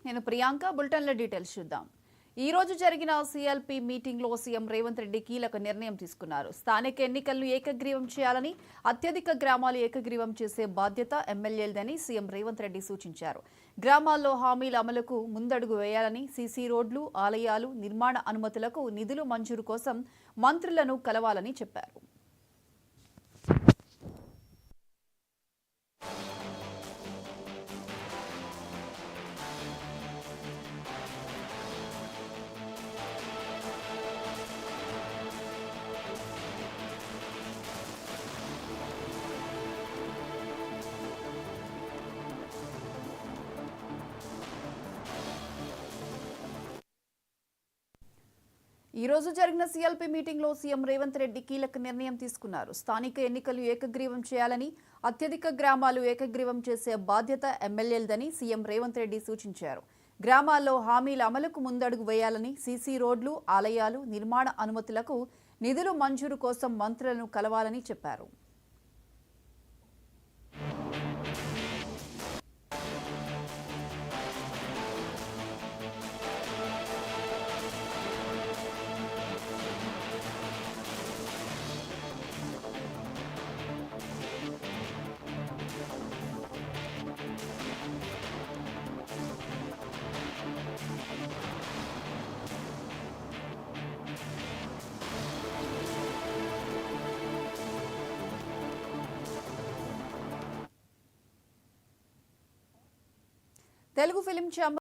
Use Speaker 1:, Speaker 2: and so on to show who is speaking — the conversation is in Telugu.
Speaker 1: నేను ప్రియాంక. బులెటిన్ల డీటెయిల్స్ చూద్దాం. ఈ రోజు జరిగిన సీఎల్పీ మీటింగ్ లో సీఎం రేవంత్ రెడ్డి కీలక నిర్ణయం తీసుకున్నారు. స్థానిక ఎన్నికలను ఏకగ్రీవం చేయాలని, అత్యధిక గ్రామాలు ఏకగ్రీవం చేసే బాధ్యత ఎమ్మెల్యేలదని సీఎం రేవంత్ రెడ్డి సూచించారు. గ్రామాల్లో హామీల అమలుకు ముందడుగు వేయాలని, సీసీ రోడ్లు, ఆలయాలు నిర్మాణ అనుమతులకు నిధులు మంజూరు కోసం మంత్రులను కలవాలని చెప్పారు. ఈ రోజు జరిగిన సీఎల్పీ మీటింగ్ లో సీఎం రేవంత్ రెడ్డి కీలక నిర్ణయం తీసుకున్నారు. స్థానిక ఎన్నికలు ఏకగ్రీవం చేయాలని, అత్యధిక గ్రామాలు ఏకగ్రీవం చేసే బాధ్యత ఎమ్మెల్యేలదని సీఎం రేవంత్ రెడ్డి సూచించారు. గ్రామాల్లో హామీల అమలుకు ముందడుగు వేయాలని, సీసీ రోడ్లు, ఆలయాలు నిర్మాణ అనుమతులకు నిధులు మంజూరు కోసం మంత్రులను కలవాలని చెప్పారు. Telugu film chamber